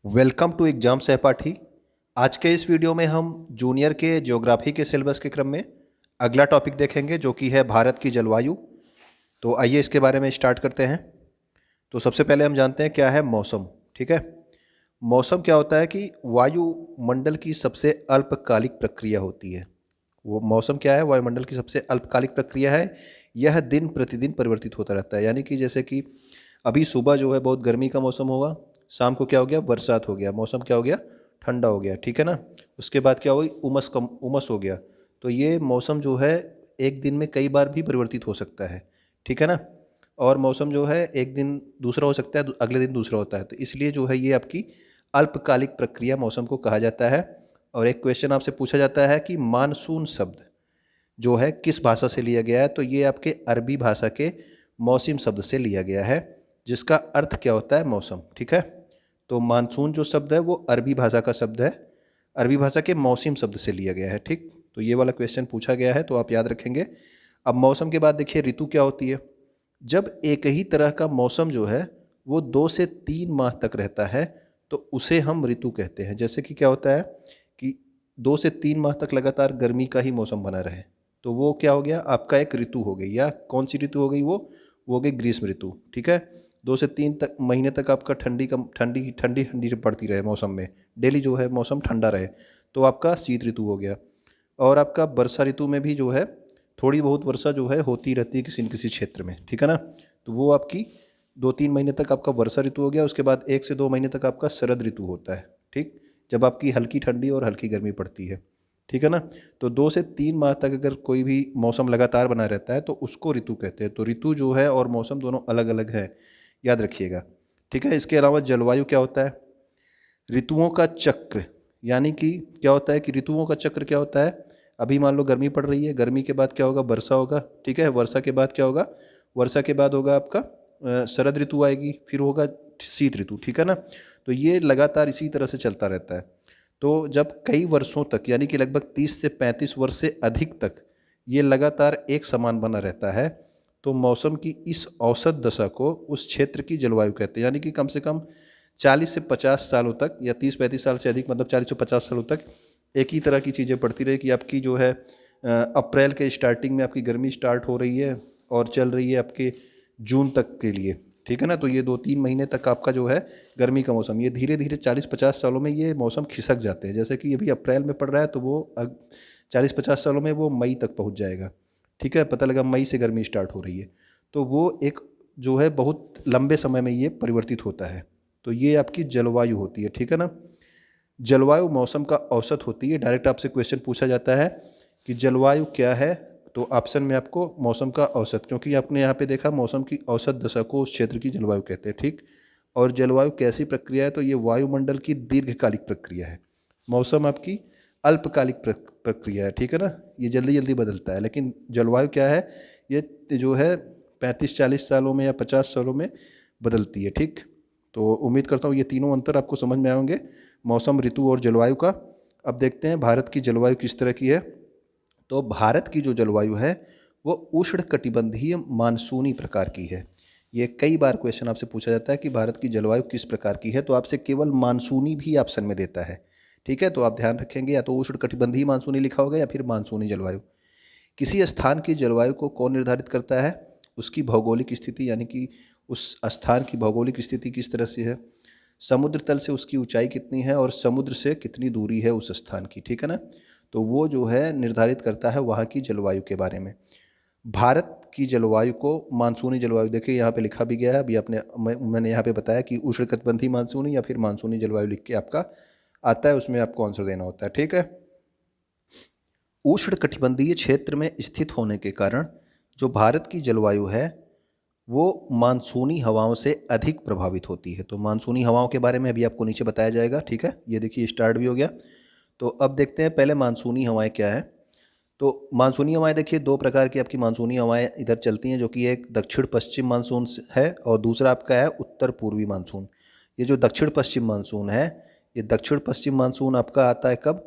Welcome to exam सहपाठी। आज के इस वीडियो में हम जूनियर के ज्योग्राफी के सिलेबस के क्रम में अगला टॉपिक देखेंगे जो कि है भारत की जलवायु। तो आइए इसके बारे में स्टार्ट करते हैं। तो सबसे पहले हम जानते हैं क्या है मौसम। ठीक है, मौसम क्या होता है कि वायुमंडल की सबसे अल्पकालिक प्रक्रिया होती है। वो मौसम क्या है, वायुमंडल की सबसे अल्पकालिक प्रक्रिया है। यह दिन प्रतिदिन परिवर्तित होता रहता है, यानी कि जैसे कि अभी सुबह जो है बहुत गर्मी का मौसम होगा, शाम को क्या हो गया, बरसात हो गया, मौसम क्या हो गया, ठंडा हो गया। ठीक है ना। उसके बाद क्या हुई, उमस हो गया। तो ये मौसम जो है एक दिन में कई बार भी परिवर्तित हो सकता है। ठीक है ना। और मौसम जो है एक दिन दूसरा हो सकता है, अगले दिन दूसरा होता है। तो इसलिए जो है ये आपकी अल्पकालिक प्रक्रिया मौसम को कहा जाता है। और एक क्वेश्चन आपसे पूछा जाता है कि मानसून शब्द जो है किस भाषा से लिया गया है। तो ये आपके अरबी भाषा के मौसम शब्द से लिया गया है, जिसका अर्थ क्या होता है, मौसम। ठीक है। तो मानसून जो शब्द है वो अरबी भाषा का शब्द है, अरबी भाषा के मौसम शब्द से लिया गया है। ठीक, तो ये वाला क्वेश्चन पूछा गया है, तो आप याद रखेंगे। अब मौसम के बाद देखिए ऋतु क्या होती है। जब एक ही तरह का मौसम जो है वो 2 से 3 माह तक रहता है तो उसे हम ऋतु कहते हैं। जैसे कि क्या होता है कि 2 से 3 माह तक लगातार गर्मी का ही मौसम बना रहे, तो वो क्या हो गया, आपका एक ऋतु हो गई। या कौन सी ऋतु हो गई, वो हो गई ग्रीष्म ऋतु। ठीक है। 2 से 3 महीने तक आपका ठंडी ठंडी ठंडी पड़ती रहे मौसम में, डेली जो है मौसम ठंडा रहे, तो आपका शीत ऋतु हो गया। और आपका वर्षा ऋतु में भी जो है थोड़ी बहुत वर्षा जो है होती रहती है किसी न किसी क्षेत्र में। ठीक है ना। तो वो आपकी 2-3 महीने तक आपका वर्षा ऋतु हो गया। उसके बाद 1 से 2 महीने तक आपका शरद ऋतु होता है। ठीक, जब आपकी हल्की ठंडी और हल्की गर्मी पड़ती है। ठीक है ना। तो 2 से 3 माह तक अगर कोई भी मौसम लगातार बना रहता है तो उसको ऋतु कहते हैं। तो ऋतु जो है और मौसम दोनों अलग अलग है, याद रखिएगा। ठीक है। इसके अलावा जलवायु क्या होता है, ऋतुओं का चक्र। यानी कि क्या होता है कि ऋतुओं का चक्र क्या होता है, अभी मान लो गर्मी पड़ रही है, गर्मी के बाद क्या होगा, वर्षा होगा। ठीक है। वर्षा के बाद क्या होगा, वर्षा के बाद होगा आपका शरद ऋतु आएगी, फिर होगा शीत ऋतु। ठीक है ना। तो ये लगातार इसी तरह से चलता रहता है। तो जब कई वर्षों तक, यानी कि लगभग 30 से 35 वर्ष से अधिक तक ये लगातार एक समान बना रहता है, तो मौसम की इस औसत दशा को उस क्षेत्र की जलवायु कहते हैं। यानी कि कम से कम 40 से 50 सालों तक, या 30-35 साल से अधिक, मतलब 40 से 50 सालों तक एक ही तरह की चीज़ें पड़ती रही कि आपकी जो है अप्रैल के स्टार्टिंग में आपकी गर्मी स्टार्ट हो रही है और चल रही है आपके जून तक के लिए। ठीक है ना। तो ये 2-3 महीने तक आपका जो है गर्मी का मौसम, ये धीरे धीरे 40-50 सालों में ये मौसम खिसक जाते हैं। जैसे कि अभी अप्रैल में पड़ रहा है तो वो 40-50 सालों में वो मई तक पहुंच जाएगा। ठीक है, पता लगा मई से गर्मी स्टार्ट हो रही है। तो वो एक जो है बहुत लंबे समय में ये परिवर्तित होता है। तो ये आपकी जलवायु होती है। ठीक है ना। जलवायु मौसम का औसत होती है। डायरेक्ट आपसे क्वेश्चन पूछा जाता है कि जलवायु क्या है, तो ऑप्शन में आपको मौसम का औसत, क्योंकि आपने यहाँ पे देखा मौसम की औसत दशा को उस क्षेत्र की जलवायु कहते हैं। ठीक, और जलवायु कैसी प्रक्रिया है, तो ये वायुमंडल की दीर्घकालिक प्रक्रिया है। मौसम आपकी अल्पकालिक प्रक्रिया है। ठीक है ना, ये जल्दी जल्दी बदलता है। लेकिन जलवायु क्या है, ये जो है 35-40 सालों में या 50 सालों में बदलती है। ठीक, तो उम्मीद करता हूँ ये तीनों अंतर आपको समझ में आएंगे, मौसम, ऋतु और जलवायु का। अब देखते हैं भारत की जलवायु किस तरह की है। तो भारत की जो जलवायु है वो उष्णकटिबंधीय मानसूनी प्रकार की है। ये कई बार क्वेश्चन आपसे पूछा जाता है कि भारत की जलवायु किस प्रकार की है, तो आपसे केवल मानसूनी भी ऑप्शन में देता है। ठीक है, तो आप ध्यान रखेंगे, या तो उष्णकटिबंधीय मानसूनी लिखा होगा या फिर मानसूनी जलवायु। किसी स्थान की जलवायु को कौन निर्धारित करता है, उसकी भौगोलिक स्थिति, यानी कि उस स्थान की भौगोलिक स्थिति किस तरह से है, समुद्र तल से उसकी ऊंचाई कितनी है और समुद्र से कितनी दूरी है उस स्थान की। ठीक है ना। तो वो जो है निर्धारित करता है वहाँ की जलवायु के बारे में। भारत की जलवायु को मानसूनी जलवायु, देखिए यहाँ पे लिखा भी गया है अभी, मैंने यहाँ पे बताया कि उष्णकटिबंधीय मानसूनी या फिर मानसूनी जलवायु लिख के आपका आता है, उसमें आपको आंसर देना होता है। ठीक है। उष्णकटिबंधीय क्षेत्र में स्थित होने के कारण जो भारत की जलवायु है वो मानसूनी हवाओं से अधिक प्रभावित होती है। तो मानसूनी हवाओं के बारे में अभी आपको नीचे बताया जाएगा। ठीक है, ये देखिए स्टार्ट भी हो गया। तो अब देखते हैं पहले मानसूनी हवाएं क्या है। तो मानसूनी हवाएं देखिए 2 प्रकार की आपकी मानसूनी हवाएं इधर चलती हैं, जो कि एक दक्षिण पश्चिम मानसून है और दूसरा आपका है उत्तर पूर्वी मानसून। ये जो दक्षिण पश्चिम मानसून है, ये दक्षिण पश्चिम मानसून आपका आता है कब,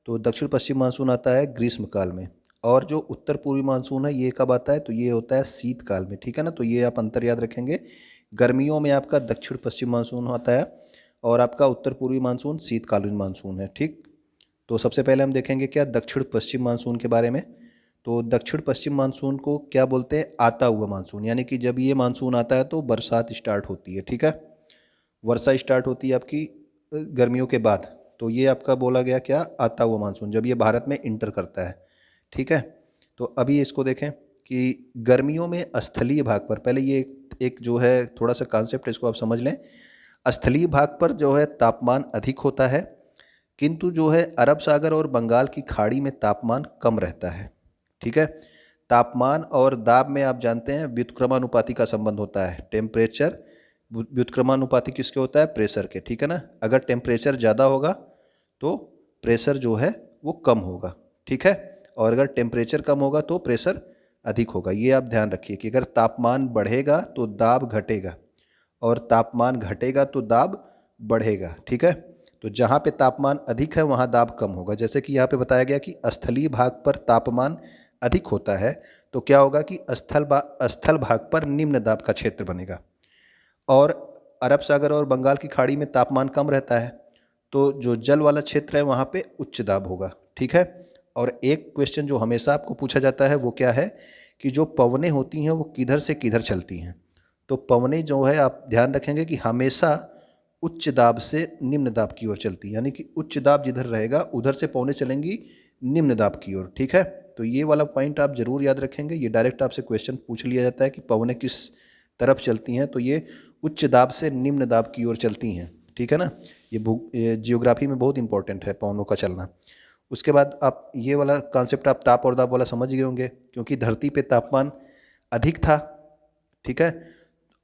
तो दक्षिण पश्चिम मानसून आता है ग्रीष्म काल में। और जो उत्तर पूर्वी मानसून है ये कब आता है, तो ये होता है शीतकाल में। ठीक है ना। तो ये आप अंतर याद रखेंगे, गर्मियों में आपका दक्षिण पश्चिम मानसून आता है और आपका उत्तर पूर्वी मानसून शीतकालीन मानसून है। ठीक, तो सबसे पहले हम देखेंगे क्या दक्षिण पश्चिम मानसून के बारे में। तो दक्षिण पश्चिम मानसून को क्या बोलते हैं? आता हुआ मानसून, यानी कि जब ये मानसून आता है तो बरसात स्टार्ट होती है। ठीक है, वर्षा स्टार्ट होती है आपकी गर्मियों के बाद, तो ये आपका बोला गया क्या? आता हुआ मानसून, जब ये भारत में इंटर करता है। ठीक है, तो अभी इसको देखें कि गर्मियों में स्थलीय भाग पर, पहले ये एक जो है थोड़ा सा कॉन्सेप्ट इसको आप समझ लें। स्थलीय भाग पर जो है तापमान अधिक होता है, किंतु जो है अरब सागर और बंगाल की खाड़ी में तापमान कम रहता है। ठीक है, तापमान और दाब में आप जानते हैं व्युत्क्रमानुपाती का संबंध होता है। टेम्परेचर व्युत्क्रमानुपाती किसके होता है? प्रेशर के। ठीक है ना, अगर टेम्परेचर ज़्यादा होगा तो प्रेशर जो है वो कम होगा। ठीक है, और अगर टेम्परेचर कम होगा तो प्रेशर अधिक होगा। ये आप ध्यान रखिए कि अगर तापमान बढ़ेगा तो दाब घटेगा, और तापमान घटेगा तो दाब बढ़ेगा। ठीक है, तो जहाँ पे तापमान अधिक है वहाँ दाब कम होगा। जैसे कि यहाँ पे बताया गया कि स्थलीय भाग पर तापमान अधिक होता है, तो क्या होगा कि स्थल भाग पर निम्न दाब का क्षेत्र बनेगा। और अरब सागर और बंगाल की खाड़ी में तापमान कम रहता है, तो जो जल वाला क्षेत्र है वहाँ पे उच्च दाब होगा। ठीक है, और एक क्वेश्चन जो हमेशा आपको पूछा जाता है वो क्या है कि जो पवनें होती हैं वो किधर से किधर चलती हैं। तो पवनें जो है आप ध्यान रखेंगे कि हमेशा उच्च दाब से निम्न दाब की ओर चलती है, यानी कि उच्च दाब जिधर रहेगा उधर से पवनें चलेंगी निम्न दाब की ओर। ठीक है, तो ये वाला पॉइंट आप जरूर याद रखेंगे। ये डायरेक्ट आपसे क्वेश्चन पूछ लिया जाता है कि पवनें किस तरफ चलती हैं, तो ये उच्च दाब से निम्न दाब की ओर चलती हैं। ठीक है ना, ये जियोग्राफी में बहुत इंपॉर्टेंट है पवनों का चलना। उसके बाद आप ये वाला कॉन्सेप्ट आप ताप और दाब वाला समझ गए होंगे, क्योंकि धरती पे तापमान अधिक था। ठीक है,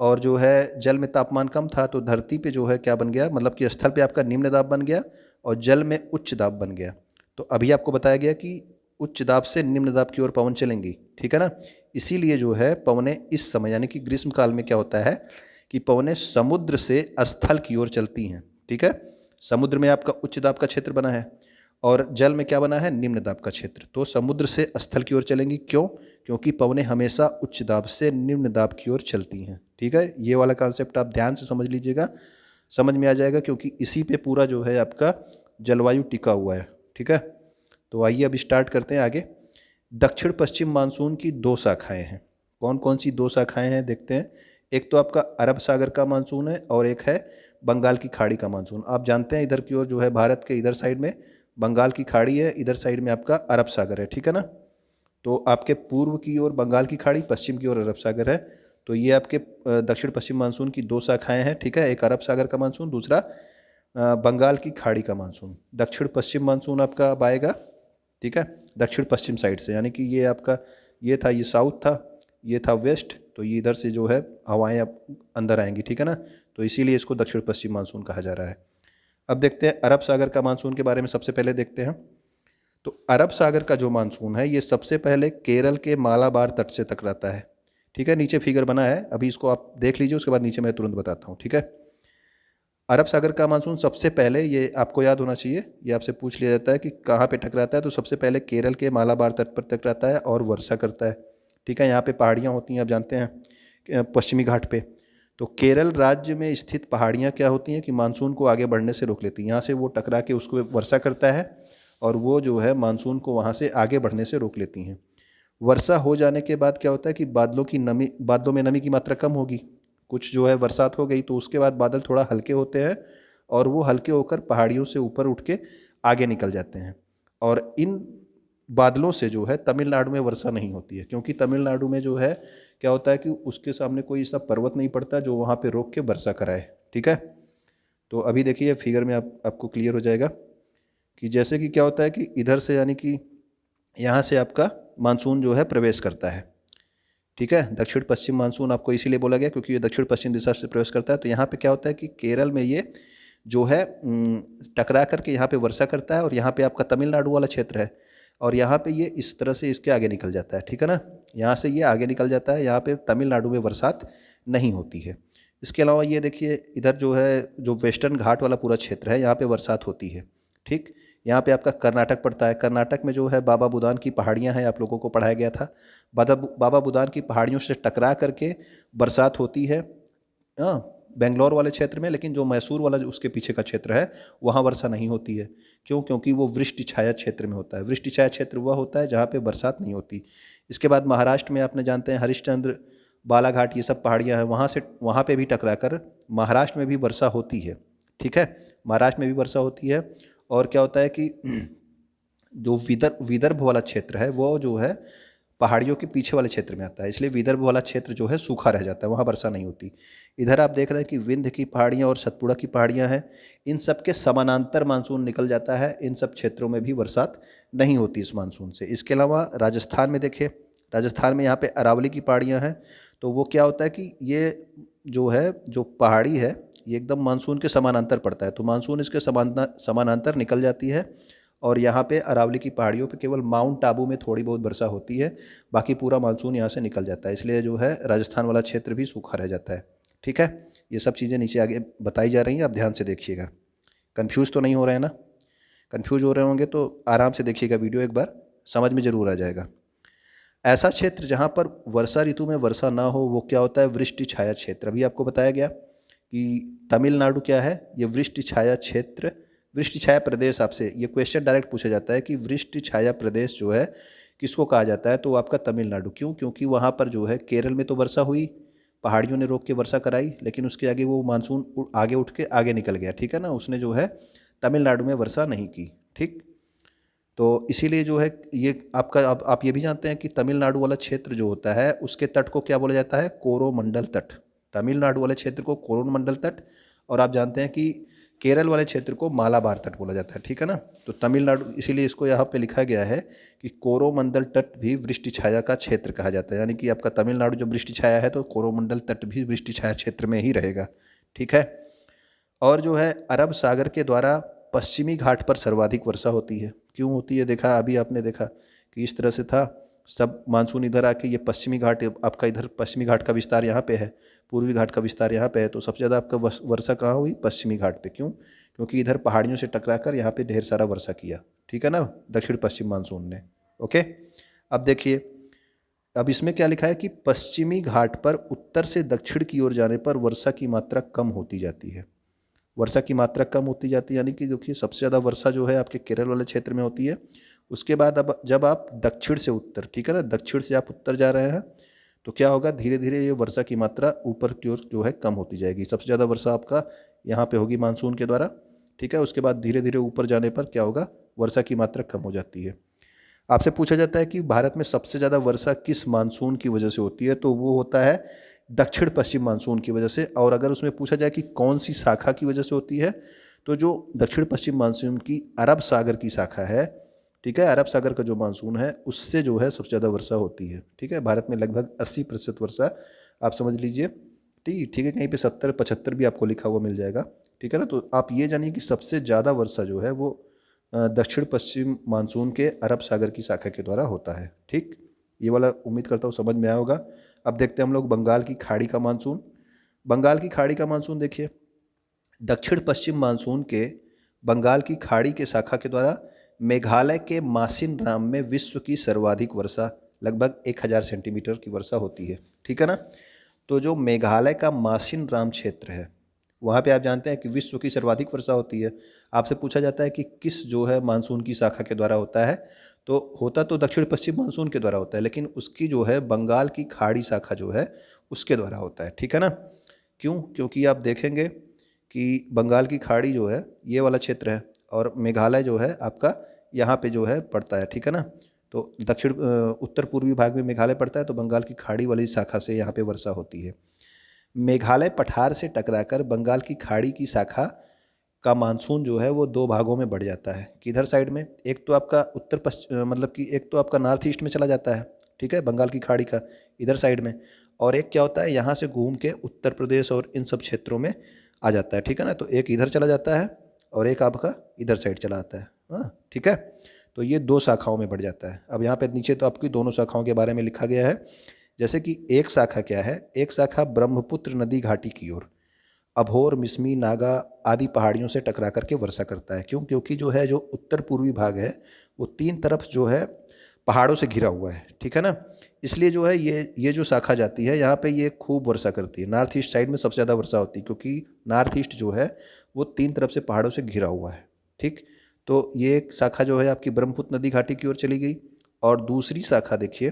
और जो है जल में तापमान कम था, तो धरती पे जो है क्या बन गया, मतलब कि स्थल पे आपका निम्न दाब बन गया और जल में उच्च दाब बन गया। तो अभी आपको बताया गया कि उच्च दाब से निम्न दाब की ओर पवन चलेंगी। ठीक है ना, इसीलिए जो है पवनें इस समय यानी कि ग्रीष्म काल में क्या होता है कि पवनें समुद्र से स्थल की ओर चलती हैं। ठीक है, समुद्र में आपका उच्च दाब का क्षेत्र बना है और जल में क्या बना है? निम्न दाब का क्षेत्र। तो समुद्र से स्थल की ओर चलेंगी, क्यों? क्योंकि पवनें हमेशा उच्च दाब से निम्न दाब की ओर चलती हैं। ठीक है, ये वाला कॉन्सेप्ट आप ध्यान से समझ लीजिएगा, समझ में आ जाएगा, क्योंकि इसी पे पूरा जो है आपका जलवायु टिका हुआ है। ठीक है, तो आइए अब स्टार्ट करते हैं आगे। दक्षिण पश्चिम मानसून की दो शाखाएं हैं। कौन कौन सी दो शाखाएं हैं देखते हैं। एक तो आपका अरब सागर का मानसून है और एक है बंगाल की खाड़ी का मानसून। आप जानते हैं इधर की ओर जो है भारत के इधर साइड में बंगाल की खाड़ी है, इधर साइड में आपका अरब सागर है। ठीक है ना, तो आपके पूर्व की ओर बंगाल की खाड़ी, पश्चिम की ओर अरब सागर है। तो ये आपके दक्षिण पश्चिम मानसून की दो शाखाएं हैं। ठीक है, एक अरब सागर का मानसून, दूसरा बंगाल की खाड़ी का मानसून। दक्षिण पश्चिम मानसून आपका अब आएगा, ठीक है, दक्षिण पश्चिम साइड से, यानी कि ये आपका ये था, ये साउथ था, ये था वेस्ट, तो ये इधर से जो है हवाएं अब अंदर आएंगी। ठीक है ना, तो इसीलिए इसको दक्षिण पश्चिम मानसून कहा जा रहा है। अब देखते हैं अरब सागर का मानसून के बारे में। सबसे पहले देखते हैं, तो अरब सागर का जो मानसून है ये सबसे पहले केरल के मालाबार तट से टकराता है। ठीक है, नीचे फिगर बना है, अभी इसको आप देख लीजिए, उसके बाद नीचे मैं तुरंत बताता हूँ। ठीक है, अरब सागर का मानसून सबसे पहले, ये आपको याद होना चाहिए, ये आपसे पूछ लिया जाता है कि कहाँ पे टकराता है, तो सबसे पहले केरल के मालाबार तट पर टकराता है और वर्षा करता है। ठीक है, यहाँ पे पहाड़ियाँ होती हैं, आप जानते हैं पश्चिमी घाट पे। तो केरल राज्य में स्थित पहाड़ियाँ क्या होती हैं कि मानसून को आगे बढ़ने से रोक लेती हैं। यहाँ से वो टकरा के उसको वर्षा करता है और वो जो है मानसून को वहाँ से आगे बढ़ने से रोक लेती हैं। वर्षा हो जाने के बाद क्या होता है कि बादलों में नमी की मात्रा कम होगी, कुछ जो है बरसात हो गई, तो उसके बाद बादल थोड़ा हल्के होते हैं और वो हल्के होकर पहाड़ियों से ऊपर उठ के आगे निकल जाते हैं। और इन बादलों से जो है तमिलनाडु में वर्षा नहीं होती है, क्योंकि तमिलनाडु में जो है क्या होता है कि उसके सामने कोई ऐसा पर्वत नहीं पड़ता जो वहाँ पे रोक के वर्षा कराए। ठीक है, तो अभी देखिए फिगर में आपको क्लियर हो जाएगा कि जैसे कि क्या होता है कि इधर से, यानी कि यहाँ से आपका मानसून जो है प्रवेश करता है। ठीक है, दक्षिण पश्चिम मानसून आपको इसीलिए बोला गया क्योंकि ये दक्षिण पश्चिम दिशा से प्रवेश करता है। तो यहाँ पे क्या होता है कि केरल में ये जो है टकरा करके यहाँ पे वर्षा करता है और यहाँ पे आपका तमिलनाडु वाला क्षेत्र है और यहाँ पे ये इस तरह से इसके आगे निकल जाता है। ठीक है ना, यहाँ से ये आगे निकल जाता है, यहाँ पे तमिलनाडु में बरसात नहीं होती है। इसके अलावा ये देखिए इधर जो है, जो वेस्टर्न घाट वाला पूरा क्षेत्र है, यहाँ पे बरसात होती है। ठीक, यहाँ पे आपका कर्नाटक पड़ता है। कर्नाटक में जो है बाबा बुदान की पहाड़ियाँ हैं, आप लोगों को पढ़ाया गया था। बाबा बुदान की पहाड़ियों से टकरा करके बरसात होती है। हाँ, बेंगलोर वाले क्षेत्र में, लेकिन जो मैसूर वाला जो उसके पीछे का क्षेत्र है वहाँ वर्षा नहीं होती है। क्यों? क्योंकि वो वृष्टि छाया क्षेत्र में होता है। वृष्टि छाया क्षेत्र वह होता है जहाँ पे बरसात नहीं होती। इसके बाद महाराष्ट्र में आपने जानते हैं हरिश्चंद्र, बालाघाट, ये सब पहाड़ियाँ हैं, वहाँ से वहाँ पे भी टकरा कर महाराष्ट्र में भी वर्षा होती है। ठीक है, महाराष्ट्र में भी वर्षा होती है। और क्या होता है कि जो विदर्भ वाला क्षेत्र है वो जो है पहाड़ियों के पीछे वाले क्षेत्र में आता है, इसलिए विदर्भ वाला क्षेत्र जो है सूखा रह जाता है, वहाँ वर्षा नहीं होती। इधर आप देख रहे हैं कि विंध्य की पहाड़ियाँ और सतपुड़ा की पहाड़ियाँ हैं, इन सब के समानांतर मानसून निकल जाता है, इन सब क्षेत्रों में भी बरसात नहीं होती इस मानसून से। इसके अलावा राजस्थान में देखिए, राजस्थान में यहाँ पे अरावली की पहाड़ियाँ हैं, तो वो क्या होता है कि ये जो है जो पहाड़ी है ये एकदम मानसून के समानांतर पड़ता है, तो मानसून इसके समानांतर निकल जाती है। और यहाँ पे अरावली की पहाड़ियों पे केवल माउंट आबू में थोड़ी बहुत वर्षा होती है, बाकी पूरा मानसून यहाँ से निकल जाता है, इसलिए जो है राजस्थान वाला क्षेत्र भी सूखा रह जाता है। ठीक है, ये सब चीज़ें नीचे आगे बताई जा रही हैं, आप ध्यान से देखिएगा। कन्फ्यूज़ तो नहीं हो रहे हैं ना? कन्फ्यूज हो रहे होंगे तो आराम से देखिएगा वीडियो, एक बार समझ में ज़रूर आ जाएगा। ऐसा क्षेत्र जहाँ पर वर्षा ऋतु में वर्षा ना हो वो क्या होता है? वृष्टि छाया क्षेत्र। अभी आपको बताया गया कि तमिलनाडु क्या है, ये वृष्टि छाया क्षेत्र, वृष्टि छाया प्रदेश। आपसे ये क्वेश्चन डायरेक्ट पूछा जाता है कि वृष्टि छाया प्रदेश जो है किसको कहा जाता है, तो आपका तमिलनाडु। क्यों? क्योंकि वहाँ पर जो है केरल में तो वर्षा हुई, पहाड़ियों ने रोक के वर्षा कराई, लेकिन उसके आगे वो मानसून आगे उठ के आगे निकल गया। ठीक है ना, उसने जो है तमिलनाडु में वर्षा नहीं की। ठीक, तो इसीलिए जो है ये आपका आप ये भी जानते हैं कि तमिलनाडु वाला क्षेत्र जो होता है उसके तट को क्या बोला जाता है? कोरोमंडल तट। तमिलनाडु वाले क्षेत्र को कोरोमंडल तट, और आप जानते हैं कि केरल वाले क्षेत्र को मालाबार तट बोला जाता है। ठीक है ना, तो तमिलनाडु, इसीलिए इसको यहाँ पे लिखा गया है कि कोरोमंडल तट भी वृष्टि छाया का क्षेत्र कहा जाता है, यानी कि आपका तमिलनाडु जो वृष्टि छाया है तो कोरोमंडल तट भी वृष्टि छाया क्षेत्र में ही रहेगा। ठीक है, और जो है अरब सागर के द्वारा पश्चिमी घाट पर सर्वाधिक वर्षा होती है। क्यों होती है? देखा अभी आपने देखा कि इस तरह से था, सब मानसून इधर आके ये पश्चिमी घाट, आपका इधर पश्चिमी घाट का विस्तार यहाँ पे है, पूर्वी घाट का विस्तार यहाँ पे है, तो सबसे ज़्यादा आपका वर्षा कहाँ हुई? पश्चिमी घाट पे। क्यों? क्योंकि इधर पहाड़ियों से टकरा कर यहाँ पे ढेर सारा वर्षा किया। ठीक है ना, दक्षिण पश्चिम मानसून ने। ओके, अब देखिए, अब इसमें क्या लिखा है कि पश्चिमी घाट पर उत्तर से दक्षिण की ओर जाने पर वर्षा की मात्रा कम होती जाती है। वर्षा की मात्रा कम होती जाती है, यानी कि देखिए सबसे ज़्यादा वर्षा जो है आपके केरल वाले क्षेत्र में होती है। उसके बाद अब जब आप दक्षिण से उत्तर, ठीक है ना, दक्षिण से आप उत्तर जा रहे हैं तो क्या होगा? धीरे धीरे ये वर्षा की मात्रा ऊपर की ओर जो है कम होती जाएगी। सबसे ज़्यादा वर्षा आपका यहाँ पे होगी मानसून के द्वारा। ठीक है, उसके बाद धीरे धीरे ऊपर जाने पर क्या होगा? वर्षा की मात्रा कम हो जाती है। आपसे पूछा जाता है कि भारत में सबसे ज़्यादा वर्षा किस मानसून की वजह से होती है, तो वो होता है दक्षिण पश्चिम मानसून की वजह से। और अगर उसमें पूछा जाए कि कौन सी शाखा की वजह से होती है, तो जो दक्षिण पश्चिम मानसून की अरब सागर की शाखा है, ठीक है, अरब सागर का जो मानसून है उससे जो है सबसे ज़्यादा वर्षा होती है। ठीक है, भारत में लगभग 80% वर्षा आप समझ लीजिए। ठीक है, कहीं पे 70-75 भी आपको लिखा हुआ मिल जाएगा। ठीक है ना, तो आप ये जानिए कि सबसे ज़्यादा वर्षा जो है वो दक्षिण पश्चिम मानसून के अरब सागर की शाखा के द्वारा होता है। ठीक, ये वाला उम्मीद करता हूँ समझ में आया होगा। अब देखते हैं हम लोग बंगाल की खाड़ी का मानसून। बंगाल की खाड़ी का मानसून देखिए, दक्षिण पश्चिम मानसून के बंगाल की खाड़ी के शाखा के द्वारा मेघालय के मासिन राम में विश्व की सर्वाधिक वर्षा, लगभग 1000 सेंटीमीटर की वर्षा होती है। ठीक है ना, तो जो मेघालय का मासिन राम क्षेत्र है वहाँ पे आप जानते हैं कि विश्व की सर्वाधिक वर्षा होती है। आपसे पूछा जाता है कि किस जो है मानसून की शाखा के द्वारा होता है, तो होता तो दक्षिण पश्चिम मानसून के द्वारा होता है, लेकिन उसकी जो है बंगाल की खाड़ी शाखा जो है उसके द्वारा होता है। ठीक है ना, क्यों? क्योंकि आप देखेंगे कि बंगाल की खाड़ी जो है ये वाला क्षेत्र है और मेघालय जो है आपका यहाँ पे जो है पड़ता है। ठीक है ना, तो दक्षिण उत्तर पूर्वी भाग में मेघालय पड़ता है, तो बंगाल की खाड़ी वाली शाखा से यहाँ पे वर्षा होती है। मेघालय पठार से टकराकर बंगाल की खाड़ी की शाखा का मानसून जो है वो दो भागों में बढ़ जाता है। किधर साइड में? एक तो आपका उत्तर पश्चिम, मतलब कि एक तो आपका नॉर्थ ईस्ट में चला जाता है, ठीक है, बंगाल की खाड़ी का इधर साइड में, और एक क्या होता है यहाँ से घूम के उत्तर प्रदेश और इन सब क्षेत्रों में आ जाता है। ठीक है ना, तो एक इधर चला जाता है और एक आपका इधर साइड चला आता है। हाँ, ठीक है, तो ये दो शाखाओं में बढ़ जाता है। अब यहाँ पे नीचे तो आपकी दोनों शाखाओं के बारे में लिखा गया है, जैसे कि एक शाखा क्या है? एक शाखा ब्रह्मपुत्र नदी घाटी की ओर अभोर, मिसमी, नागा आदि पहाड़ियों से टकरा करके वर्षा करता है। क्यों? क्योंकि जो है जो उत्तर पूर्वी भाग है वो तीन तरफ जो है पहाड़ों से घिरा हुआ है, ठीक है ना। इसलिए जो है ये जो शाखा जाती है यहाँ पे ये खूब वर्षा करती है। नॉर्थ ईस्ट साइड में सबसे ज़्यादा वर्षा होती है क्योंकि नॉर्थ ईस्ट जो है वो 3 तरफ से पहाड़ों से घिरा हुआ है, ठीक। तो ये एक शाखा जो है आपकी ब्रह्मपुत्र नदी घाटी की ओर चली गई। और दूसरी शाखा देखिए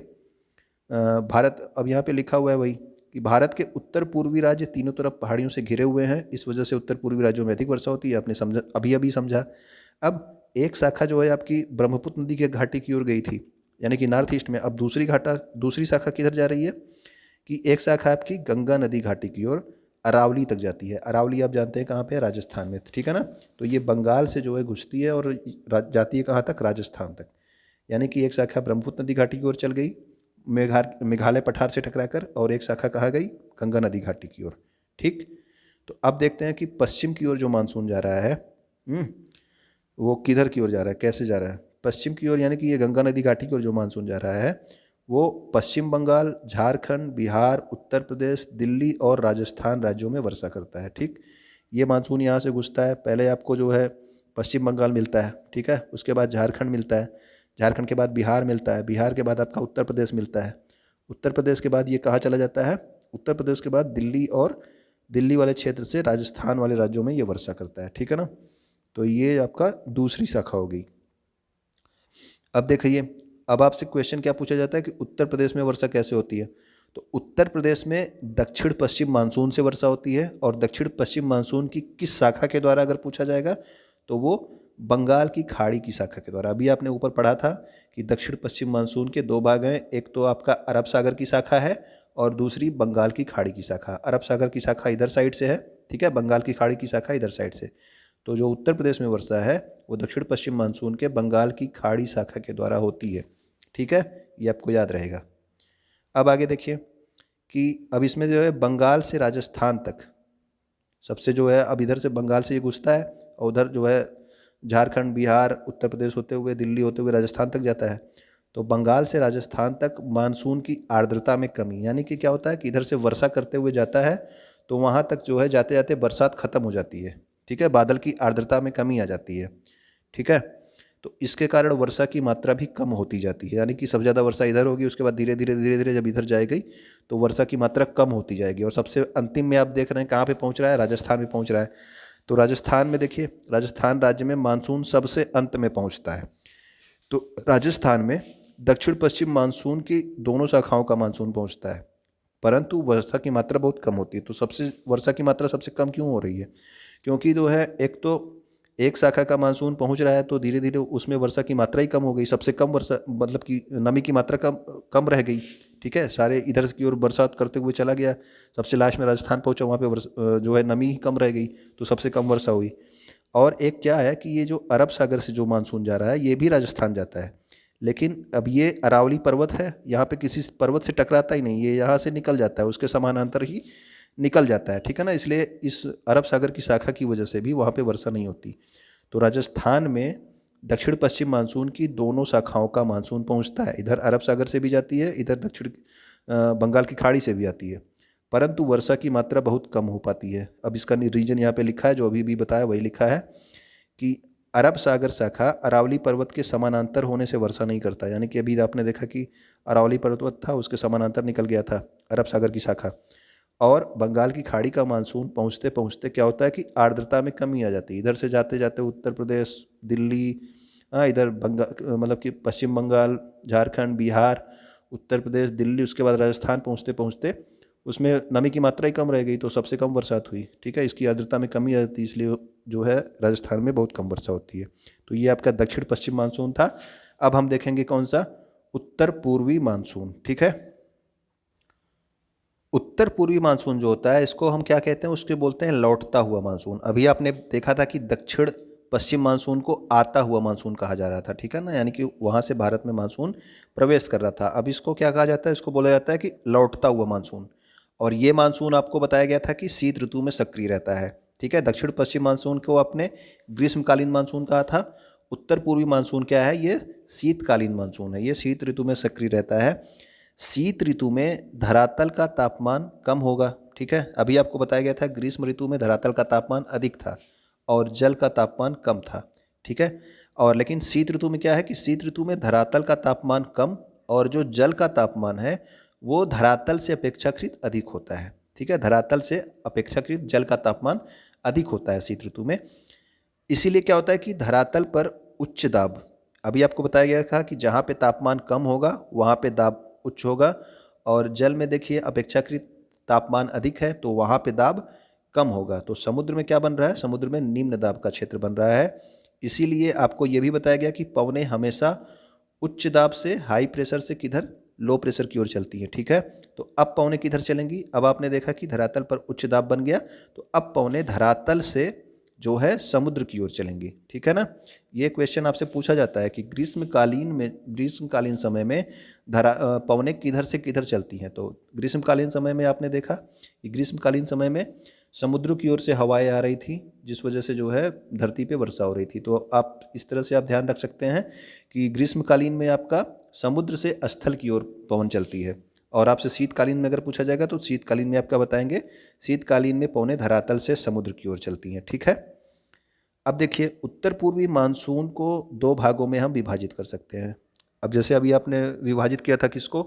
भारत, अब यहाँ पे लिखा हुआ है वही कि भारत के उत्तर पूर्वी राज्य तीनों तरफ पहाड़ियों से घिरे हुए हैं, इस वजह से उत्तर पूर्वी राज्यों में अधिक वर्षा होती है। आपने समझा, अभी अभी समझा। अब एक शाखा जो है आपकी ब्रह्मपुत्र नदी के घाटी की ओर गई थी, यानी कि नॉर्थ ईस्ट में। अब दूसरी शाखा किधर जा रही है कि एक शाखा आपकी गंगा नदी घाटी की ओर अरावली तक जाती है। अरावली आप जानते हैं कहाँ पे है, राजस्थान में, ठीक है ना। तो ये बंगाल से जो है घुसती है और जाती है कहाँ तक, राजस्थान तक। यानी कि एक शाखा ब्रह्मपुत्र नदी घाटी की ओर चल गई मेघालय पठार से टकराकर, और एक शाखा कहाँ गई, गंगा नदी घाटी की ओर, ठीक। तो अब देखते हैं कि पश्चिम की ओर जो मानसून जा रहा है वो किधर की ओर जा रहा है, कैसे जा रहा है। पश्चिम की ओर यानी कि ये गंगा नदी घाटी की ओर जो मानसून जा रहा है वो पश्चिम बंगाल, झारखंड, बिहार, उत्तर प्रदेश, दिल्ली और राजस्थान राज्यों में वर्षा करता है, ठीक। ये मानसून यहाँ से घुसता है, पहले आपको जो है पश्चिम बंगाल मिलता है, ठीक है, उसके बाद झारखंड मिलता है, झारखंड के बाद बिहार मिलता है, बिहार के बाद आपका उत्तर प्रदेश मिलता है, उत्तर प्रदेश के बाद ये कहाँ चला जाता है, उत्तर प्रदेश के बाद दिल्ली, और दिल्ली वाले क्षेत्र से राजस्थान वाले राज्यों में ये वर्षा करता है, ठीक है ना। तो ये आपका दूसरी शाखा हो गई। अब देखिए, अब आपसे क्वेश्चन क्या पूछा जाता है कि उत्तर प्रदेश में वर्षा कैसे होती है। तो उत्तर प्रदेश में दक्षिण पश्चिम मानसून से वर्षा होती है, और दक्षिण पश्चिम मानसून की किस शाखा के द्वारा अगर पूछा जाएगा तो वो बंगाल की खाड़ी की शाखा के द्वारा। अभी आपने ऊपर पढ़ा था कि दक्षिण पश्चिम मानसून के 2 भाग हैं, एक तो आपका अरब सागर की शाखा है और दूसरी बंगाल की खाड़ी की शाखा। अरब सागर की शाखा इधर साइड से है, ठीक है, बंगाल की खाड़ी की शाखा इधर साइड से। तो जो उत्तर प्रदेश में वर्षा है वो दक्षिण पश्चिम मानसून के बंगाल की खाड़ी शाखा के द्वारा होती है, ठीक है, ये आपको याद रहेगा। अब आगे देखिए कि अब इसमें जो है बंगाल से राजस्थान तक सबसे जो है, अब इधर से बंगाल से ये घुसता है और उधर जो है झारखंड, बिहार, उत्तर प्रदेश होते हुए दिल्ली होते हुए राजस्थान तक जाता है। तो बंगाल से राजस्थान तक मानसून की आर्द्रता में कमी, यानी कि क्या होता है कि इधर से वर्षा करते हुए जाता है तो वहाँ तक जो है जाते जाते बरसात खत्म हो जाती है, ठीक है, बादल की आर्द्रता में कमी आ जाती है, ठीक है। तो इसके कारण वर्षा की मात्रा भी कम होती जाती है, यानी कि सबसे ज़्यादा वर्षा इधर होगी, उसके बाद धीरे धीरे जब इधर जाएगी तो वर्षा की मात्रा कम होती जाएगी, और सबसे अंतिम में आप देख रहे हैं कहाँ पे पहुँच रहा है, राजस्थान में पहुँच रहा है। तो राजस्थान में देखिए, राजस्थान राज्य में मानसून सबसे अंत में पहुँचता है। तो राजस्थान में दक्षिण पश्चिम मानसून की दोनों शाखाओं का मानसून पहुँचता है, परंतु वर्षा की मात्रा बहुत कम होती है। तो सबसे वर्षा की मात्रा सबसे कम क्यों हो रही है, क्योंकि जो है एक तो एक शाखा का मानसून पहुंच रहा है तो धीरे धीरे उसमें वर्षा की मात्रा ही कम हो गई, सबसे कम वर्षा मतलब कि नमी की मात्रा कम कम रह गई, ठीक है, सारे इधर की ओर बरसात करते हुए चला गया, सबसे लास्ट में राजस्थान पहुंचा, वहाँ पे जो है नमी ही कम रह गई, तो सबसे कम वर्षा हुई। और एक क्या है कि ये जो अरब सागर से जो मानसून जा रहा है ये भी राजस्थान जाता है, लेकिन अब ये अरावली पर्वत है, यहाँ पे किसी पर्वत से टकराता ही नहीं, ये यहाँ से निकल जाता है, उसके समानांतर ही निकल जाता है, ठीक है ना। इसलिए इस अरब सागर की शाखा की वजह से भी वहाँ पे वर्षा नहीं होती। तो राजस्थान में दक्षिण पश्चिम मानसून की दोनों शाखाओं का मानसून पहुँचता है, इधर अरब सागर से भी जाती है, इधर दक्षिण बंगाल की खाड़ी से भी आती है, परंतु वर्षा की मात्रा बहुत कम हो पाती है। अब इसका रीजन यहाँ पे लिखा है, जो अभी भी बताया वही लिखा है कि अरब सागर शाखा अरावली पर्वत के समानांतर होने से वर्षा नहीं करता, यानी कि अभी आपने देखा कि अरावली पर्वत था, उसके समानांतर निकल गया था अरब सागर की शाखा, और बंगाल की खाड़ी का मानसून पहुँचते पहुँचते क्या होता है कि आर्द्रता में कमी आ जाती है, इधर से जाते जाते उत्तर प्रदेश, दिल्ली, इधर बंगाल मतलब कि पश्चिम बंगाल, झारखंड, बिहार, उत्तर प्रदेश, दिल्ली, उसके बाद राजस्थान पहुँचते पहुँचते उसमें नमी की मात्रा ही कम रह गई, तो सबसे कम बरसात हुई, ठीक है, इसकी आर्द्रता में कमी आ जाती है, इसलिए जो है राजस्थान में बहुत कम वर्षा होती है। तो ये आपका दक्षिण पश्चिम मानसून था। अब हम देखेंगे कौन सा, उत्तर पूर्वी मानसून, ठीक है। उत्तर पूर्वी मानसून जो होता है इसको हम क्या कहते हैं, उसके बोलते हैं लौटता हुआ मानसून। अभी आपने देखा था कि दक्षिण पश्चिम मानसून को आता हुआ मानसून कहा जा रहा था, ठीक है ना, यानी कि वहाँ से भारत में मानसून प्रवेश कर रहा था। अब इसको क्या कहा जाता है, इसको बोला जाता है कि लौटता हुआ मानसून। और ये मानसून आपको बताया गया था कि शीत ऋतु में सक्रिय रहता है, ठीक है। दक्षिण पश्चिम मानसून को आपने ग्रीष्मकालीन मानसून कहा था, उत्तर पूर्वी मानसून क्या है, ये शीतकालीन मानसून है, ये शीत ऋतु में सक्रिय रहता है। शीत ऋतु में धरातल का तापमान कम होगा, ठीक है। अभी आपको बताया गया था ग्रीष्म ऋतु में धरातल का तापमान अधिक था और जल का तापमान कम था, ठीक है। और लेकिन शीत ऋतु में क्या है कि शीत ऋतु में धरातल का तापमान कम और जो जल का तापमान है वो धरातल से अपेक्षाकृत अधिक होता है। ठीक है, धरातल से अपेक्षाकृत जल का तापमान अधिक होता है शीत ऋतु में। इसीलिए क्या होता है कि धरातल पर उच्च दाब, अभी आपको बताया गया था कि जहाँ पे तापमान कम होगा वहाँ पे दाब उच्च होगा, और जल में देखिए अपेक्षाकृत तापमान अधिक है तो वहाँ पे दाब कम होगा। तो समुद्र में क्या बन रहा है, समुद्र में निम्न दाब का क्षेत्र बन रहा है। इसीलिए आपको ये भी बताया गया कि पवनें हमेशा उच्च दाब से हाई प्रेशर से किधर, लो प्रेशर की ओर चलती हैं। ठीक है, तो अब पवनें किधर चलेंगी, अब आपने देखा कि धरातल पर उच्च दाब बन गया तो अब पवनें धरातल से जो है समुद्र की ओर चलेंगी। ठीक है ना, ये क्वेश्चन आपसे पूछा जाता है कि ग्रीष्मकालीन समय में पवनें किधर से किधर चलती हैं। तो ग्रीष्मकालीन समय में आपने देखा कि ग्रीष्मकालीन समय में समुद्र की ओर से हवाएं आ रही थी जिस वजह से जो है धरती पे वर्षा हो रही थी। तो आप इस तरह से आप ध्यान रख सकते हैं कि ग्रीष्मकालीन में आपका समुद्र से स्थल की ओर पवन चलती है। और आपसे शीतकालीन में अगर पूछा जाएगा तो शीतकालीन में आपका बताएंगे, शीतकालीन में पवनें धरातल से समुद्र की ओर चलती हैं। ठीक है, अब देखिए उत्तर पूर्वी मानसून को दो भागों में हम विभाजित कर सकते हैं। अब जैसे अभी आपने विभाजित किया था किसको,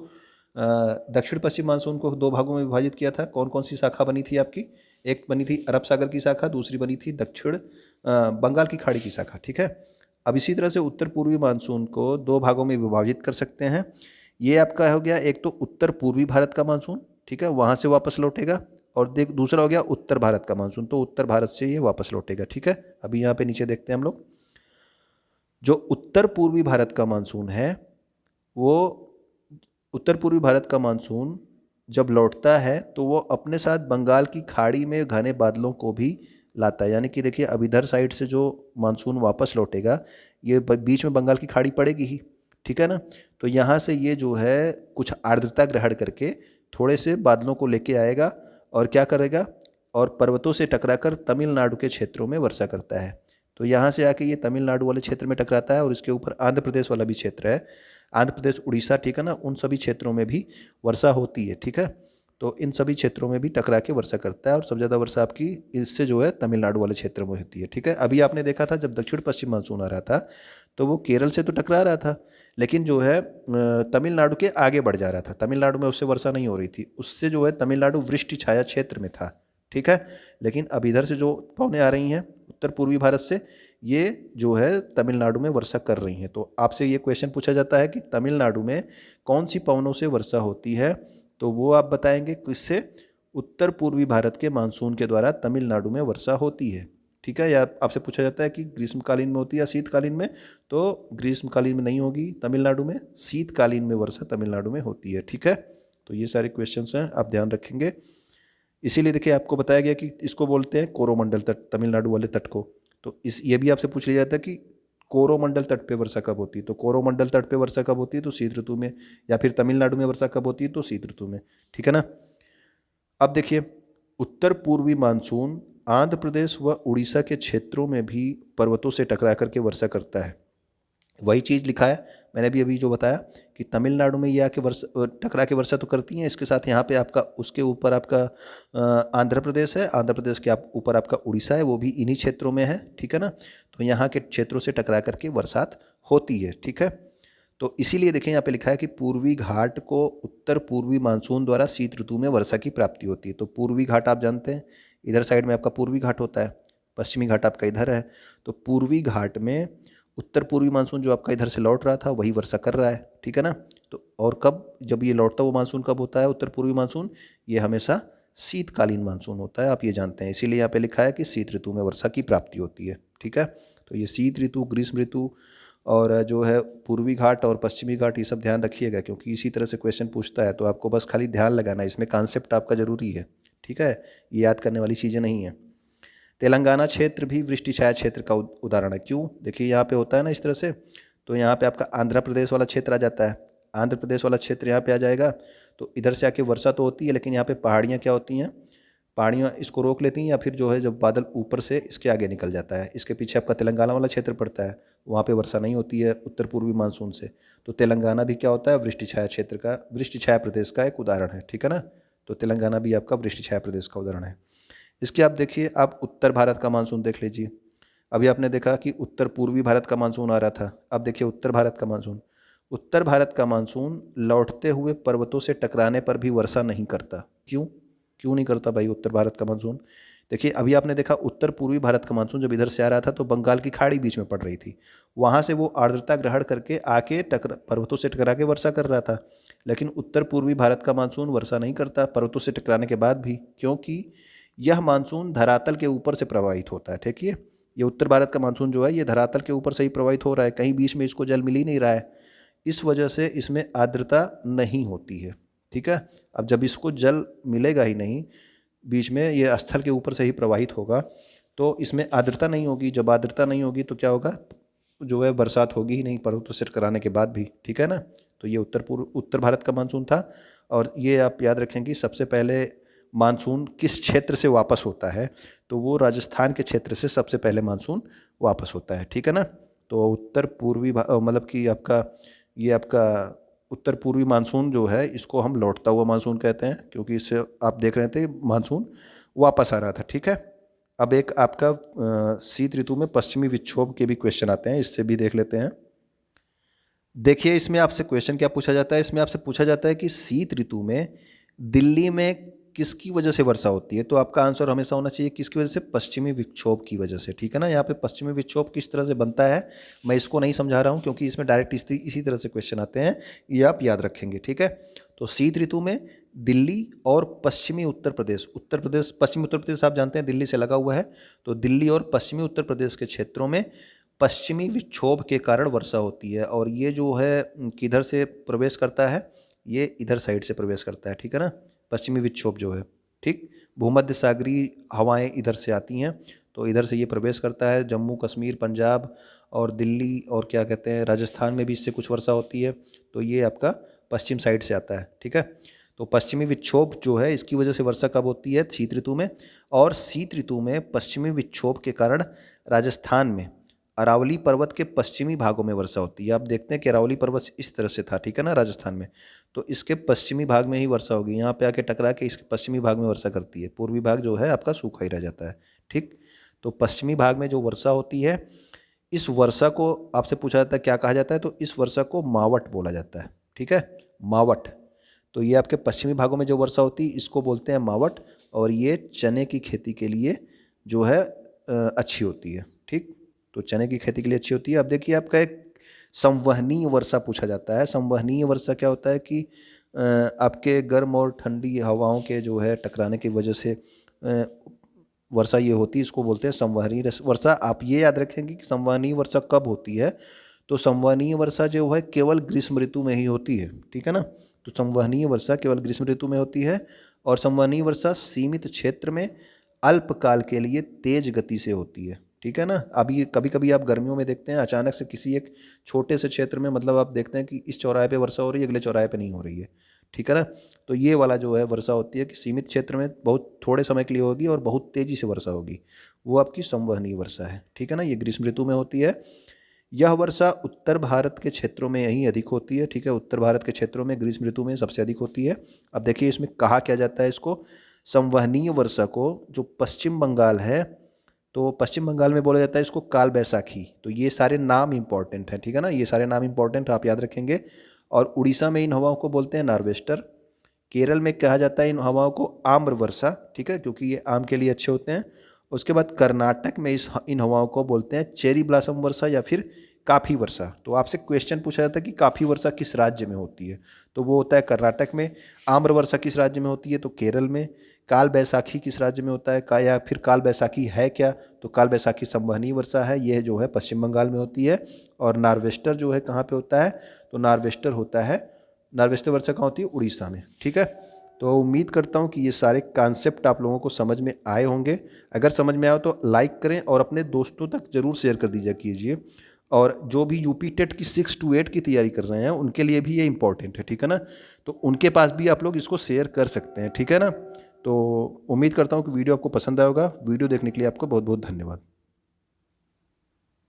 दक्षिण पश्चिम मानसून को दो भागों में विभाजित किया था। कौन कौन सी शाखा बनी थी आपकी, एक बनी थी अरब सागर की शाखा, दूसरी बनी थी दक्षिण बंगाल की खाड़ी की शाखा। ठीक है, अब इसी तरह से उत्तर पूर्वी मानसून को दो भागों में विभाजित कर सकते हैं। ये आपका हो गया एक तो उत्तर पूर्वी भारत का मानसून, ठीक है, वहाँ से वापस लौटेगा, और दूसरा हो गया उत्तर भारत का मानसून, तो उत्तर भारत से ये वापस लौटेगा। ठीक है, अभी यहाँ पे नीचे देखते हैं हम लोग, जो उत्तर पूर्वी भारत का मानसून है वो उत्तर पूर्वी भारत का मानसून जब लौटता है तो वो अपने साथ बंगाल की खाड़ी में घने बादलों को भी लाता है। यानी कि देखिए अब इधर साइड से जो मानसून वापस लौटेगा ये बीच में बंगाल की खाड़ी पड़ेगी ही। ठीक है ना, तो यहाँ से ये जो है कुछ आर्द्रता ग्रहण करके थोड़े से बादलों को लेके आएगा और क्या करेगा, और पर्वतों से टकराकर तमिलनाडु के क्षेत्रों में वर्षा करता है। तो यहाँ से आके ये तमिलनाडु वाले क्षेत्र में टकराता है और इसके ऊपर आंध्र प्रदेश वाला भी क्षेत्र है, आंध्र प्रदेश उड़ीसा, ठीक है ना, उन सभी क्षेत्रों में भी वर्षा होती है। ठीक है, तो इन सभी क्षेत्रों में भी टकरा के वर्षा करता है और सबसे ज़्यादा वर्षा आपकी इससे जो है तमिलनाडु वाले क्षेत्र में होती है। ठीक है, अभी आपने देखा था जब दक्षिण पश्चिम मानसून आ रहा था तो वो केरल से तो टकरा रहा था लेकिन जो है तमिलनाडु के आगे बढ़ जा रहा था, तमिलनाडु में उससे वर्षा नहीं हो रही थी, उससे जो है तमिलनाडु वृष्टि छाया क्षेत्र में था। ठीक है, लेकिन अब इधर से जो पवनें आ रही हैं उत्तर पूर्वी भारत से, ये जो है तमिलनाडु में वर्षा कर रही हैं। तो आपसे ये क्वेश्चन पूछा जाता है कि तमिलनाडु में कौन सी पवनों से वर्षा होती है, तो वो आप बताएंगे किससे, उत्तर पूर्वी भारत के मानसून के द्वारा तमिलनाडु में वर्षा होती है। ठीक है, या आपसे पूछा जाता है कि ग्रीष्मकालीन में होती है या शीतकालीन में, तो ग्रीष्मकालीन में नहीं होगी तमिलनाडु में, शीतकालीन में वर्षा तमिलनाडु में होती है। ठीक है, तो ये सारे क्वेश्चंस हैं, आप ध्यान रखेंगे। इसीलिए देखिए आपको बताया गया कि इसको बोलते हैं कोरोमंडल तट, तमिलनाडु वाले तट को। तो ये भी आपसे पूछ लिया जाता है कि कोरोमंडल तट पे वर्षा कब होती है, तो कोरोमंडल तट पे वर्षा कब होती है, तो शीत ऋतु में, या फिर तमिलनाडु में वर्षा कब होती है, तो शीत ऋतु में। ठीक है ना, अब देखिए उत्तर पूर्वी मानसून आंध्र प्रदेश व उड़ीसा के क्षेत्रों में भी पर्वतों से टकरा करके वर्षा करता है। वही चीज़ लिखा है मैंने भी अभी जो बताया कि तमिलनाडु में ये आके वर्षा टकरा के वर्षा तो करती हैं, इसके साथ यहाँ पे आपका उसके ऊपर आपका आंध्र प्रदेश है, आंध्र प्रदेश के ऊपर आपका उड़ीसा है, वो भी इन्हीं क्षेत्रों में है। ठीक है ना, तो यहाँ के क्षेत्रों से टकरा करके बरसात होती है। ठीक है, तो इसीलिए देखें यहाँ पे लिखा है कि पूर्वी घाट को उत्तर पूर्वी मानसून द्वारा शीत ऋतु में वर्षा की प्राप्ति होती है। तो पूर्वी घाट आप जानते हैं, इधर साइड में आपका पूर्वी घाट होता है, पश्चिमी घाट आपका इधर है, तो पूर्वी घाट में उत्तर पूर्वी मानसून जो आपका इधर से लौट रहा था वही वर्षा कर रहा है। ठीक है ना, तो और कब, जब ये लौटता हुआ मानसून कब होता है उत्तर पूर्वी मानसून, ये हमेशा शीतकालीन मानसून होता है, आप ये जानते हैं। इसीलिए यहाँ पे लिखा है कि शीत ऋतु में वर्षा की प्राप्ति होती है। ठीक है, तो ये शीत ऋतु, ग्रीष्म ऋतु और जो है पूर्वी घाट और पश्चिमी घाट, ये सब ध्यान रखिएगा क्योंकि इसी तरह से क्वेश्चन पूछता है, तो आपको बस खाली ध्यान लगाना है, इसमें कॉन्सेप्ट आपका जरूरी है। ठीक है, ये याद करने वाली चीज़ें नहीं है। तेलंगाना क्षेत्र भी वृष्टि छाया क्षेत्र का उदाहरण है। क्यों, देखिए यहाँ पे होता है ना इस तरह से, तो यहाँ पे आपका आंध्र प्रदेश वाला क्षेत्र आ जाता है, आंध्र प्रदेश वाला क्षेत्र यहाँ पे आ जाएगा, तो इधर से आके वर्षा तो होती है लेकिन यहाँ पे पहाड़ियाँ क्या होती हैं, पहाड़ियाँ इसको रोक लेती हैं, या फिर जो है जब बादल ऊपर से इसके आगे निकल जाता है, इसके पीछे आपका तेलंगाना वाला क्षेत्र पड़ता है, वहाँ पे वर्षा नहीं होती है उत्तर पूर्वी मानसून से। तो तेलंगाना भी क्या होता है, वृष्टि छाया क्षेत्र का, वृष्टि छाया प्रदेश का एक उदाहरण है। ठीक है ना, तो तेलंगाना भी आपका वृष्टि छाया प्रदेश का उदाहरण है। इसके आप देखिए, आप उत्तर भारत का मानसून देख लीजिए। अभी आपने देखा कि उत्तर पूर्वी भारत का मानसून आ रहा था, अब देखिए उत्तर भारत का मानसून। उत्तर भारत का मानसून लौटते हुए पर्वतों से टकराने पर भी वर्षा नहीं करता। क्यों? क्यों नहीं करता भाई उत्तर भारत का मानसून? देखिए अभी आपने देखा उत्तर पूर्वी भारत का मानसून जब इधर से आ रहा था तो बंगाल की खाड़ी बीच में पड़ रही थी, वहाँ से वो आर्द्रता ग्रहण करके आके पर्वतों से टकरा के वर्षा कर रहा था। लेकिन उत्तर पूर्वी भारत का मानसून वर्षा नहीं करता पर्वतों से टकराने के बाद भी, क्योंकि यह मानसून धरातल के ऊपर से प्रवाहित होता है। ठीक है, ये उत्तर भारत का मानसून जो है ये धरातल के ऊपर से ही प्रवाहित हो रहा है, कहीं बीच में इसको जल मिल ही नहीं रहा है, इस वजह से इसमें आर्द्रता नहीं होती है। ठीक है, अब जब इसको जल मिलेगा ही नहीं, बीच में ये स्थल के ऊपर से ही प्रवाहित होगा, तो इसमें आर्द्रता नहीं होगी। जब आर्द्रता नहीं होगी तो क्या होगा, जो है बरसात होगी ही नहीं पर्वतों से टकराने के बाद भी। ठीक है ना, तो ये उत्तर भारत का मानसून था। और ये आप याद रखें कि सबसे पहले मानसून किस क्षेत्र से वापस होता है, तो वो राजस्थान के क्षेत्र से सबसे पहले मानसून वापस होता है। ठीक है ना, तो उत्तर पूर्वी मतलब कि आपका उत्तर पूर्वी मानसून जो है इसको हम लौटता हुआ मानसून कहते हैं, क्योंकि इससे आप देख रहे थे मानसून वापस आ रहा था। ठीक है, अब एक आपका शीत ऋतु में पश्चिमी विक्षोभ के भी क्वेश्चन आते हैं, इससे भी देख लेते हैं। देखिए इसमें आपसे क्वेश्चन क्या पूछा जाता है, इसमें आपसे पूछा जाता है कि शीत ऋतु में दिल्ली में किसकी वजह से वर्षा होती है, तो आपका आंसर हमेशा होना चाहिए किसकी वजह से, पश्चिमी विक्षोभ की वजह से। ठीक है ना, यहाँ पे पश्चिमी विक्षोभ किस तरह से बनता है मैं इसको नहीं समझा रहा हूँ, क्योंकि इसमें डायरेक्ट इसी तरह से क्वेश्चन आते हैं, ये आप याद रखेंगे। ठीक है, तो शीत ऋतु में दिल्ली और पश्चिमी उत्तर प्रदेश पश्चिमी उत्तर प्रदेश आप जानते हैं दिल्ली से लगा हुआ है, तो दिल्ली और पश्चिमी उत्तर प्रदेश के क्षेत्रों में पश्चिमी विक्षोभ के कारण वर्षा होती है। और ये जो है किधर से प्रवेश करता है, ये इधर साइड से प्रवेश करता है। ठीक है ना, पश्चिमी विक्षोभ जो है, ठीक, भूमध्य सागरीय हवाएं इधर से आती हैं, तो इधर से ये प्रवेश करता है। जम्मू कश्मीर, पंजाब और दिल्ली और क्या कहते हैं राजस्थान में भी इससे कुछ वर्षा होती है, तो ये आपका पश्चिम साइड से आता है। ठीक है, तो पश्चिमी विक्षोभ जो है इसकी वजह से वर्षा कब होती है, शीत ऋतु में। और शीत ऋतु में पश्चिमी विक्षोभ के कारण राजस्थान में अरावली पर्वत के पश्चिमी भागों में वर्षा होती है। आप देखते हैं कि अरावली पर्वत इस तरह से था, ठीक है ना, राजस्थान में, तो इसके पश्चिमी भाग में ही वर्षा होगी, यहाँ पे आके टकरा के इसके पश्चिमी भाग में वर्षा करती है, पूर्वी भाग जो है आपका सूखा ही रह जाता है। ठीक, तो पश्चिमी भाग में जो वर्षा होती है, इस वर्षा को आपसे पूछा जाता है क्या कहा जाता है, तो इस वर्षा को मावट बोला जाता है। ठीक है, मावट, तो ये आपके पश्चिमी भागों में जो वर्षा होती है इसको बोलते हैं मावट, और ये चने की खेती के लिए जो है अच्छी होती है। ठीक, तो चने की खेती के लिए अच्छी होती है। अब देखिए आपका एक संवहनीय वर्षा पूछा जाता है। संवहनीय वर्षा क्या होता है कि आपके गर्म और ठंडी हवाओं के जो है टकराने की वजह से वर्षा ये होती है, इसको बोलते हैं संवहनीय वर्षा। आप ये याद रखेंगे कि संवहनीय वर्षा कब होती है, तो संवहनीय वर्षा जो है केवल ग्रीष्म ऋतु में ही होती है। ठीक है ना, तो संवहनीय वर्षा केवल ग्रीष्म ऋतु में होती है, और संवहनीय वर्षा सीमित क्षेत्र में अल्पकाल के लिए तेज गति से होती है। ठीक है ना, अभी कभी कभी आप गर्मियों में देखते हैं अचानक से किसी एक छोटे से क्षेत्र में, मतलब आप देखते हैं कि इस चौराहे पे वर्षा हो रही है, अगले चौराहे पे नहीं हो रही है। ठीक है ना, तो ये वाला जो है वर्षा होती है कि सीमित क्षेत्र में बहुत थोड़े समय के लिए होगी और बहुत तेजी से वर्षा होगी, वो आपकी संवहनीय वर्षा है। ठीक है ना, ये ग्रीष्म ऋतु में होती है। यह वर्षा उत्तर भारत के क्षेत्रों में यहीं अधिक होती है। ठीक है, उत्तर भारत के क्षेत्रों में ग्रीष्म ऋतु में सबसे अधिक होती है। अब देखिए इसमें कहा क्या जाता है, इसको संवहनीय वर्षा को जो पश्चिम बंगाल है, तो पश्चिम बंगाल में बोला जाता है इसको काल बैसाखी। तो ये सारे नाम इंपॉर्टेंट हैं, ठीक है ना, ये सारे नाम इंपॉर्टेंट आप याद रखेंगे। और उड़ीसा में इन हवाओं को बोलते हैं नार्वेस्टर। केरल में कहा जाता है इन हवाओं को आम्र वर्षा, ठीक है, क्योंकि ये आम के लिए अच्छे होते हैं। उसके बाद कर्नाटक में इन हवाओं को बोलते हैं चेरी ब्लॉसम वर्षा या फिर काफ़ी वर्षा। तो आपसे क्वेश्चन पूछा जाता है कि काफ़ी वर्षा किस राज्य में होती है, तो वो होता है कर्नाटक में। आम्र वर्षा किस राज्य में होती है, तो केरल में। काल बैसाखी किस राज्य में होता है, या फिर काल बैसाखी है क्या, तो काल बैसाखी संवहनीय वर्षा है, यह जो है पश्चिम बंगाल में होती है। और नार्वेस्टर जो है कहाँ पे होता है, तो नार्वेस्टर होता है, नार्वेस्टर वर्षा कहाँ होती है, उड़ीसा में। ठीक है, तो उम्मीद करता हूँ कि ये सारे कॉन्सेप्ट आप लोगों को समझ में आए होंगे। अगर समझ में आए तो लाइक करें और अपने दोस्तों तक ज़रूर शेयर कर दीजिए कीजिए। और जो भी यूपी टेट की 6 to 8 की तैयारी कर रहे हैं उनके लिए भी ये इंपॉर्टेंट है, ठीक है ना, तो उनके पास भी आप लोग इसको शेयर कर सकते हैं, ठीक है ना। तो उम्मीद करता हूँ कि वीडियो आपको पसंद आएगा। वीडियो देखने के लिए आपको बहुत बहुत धन्यवाद।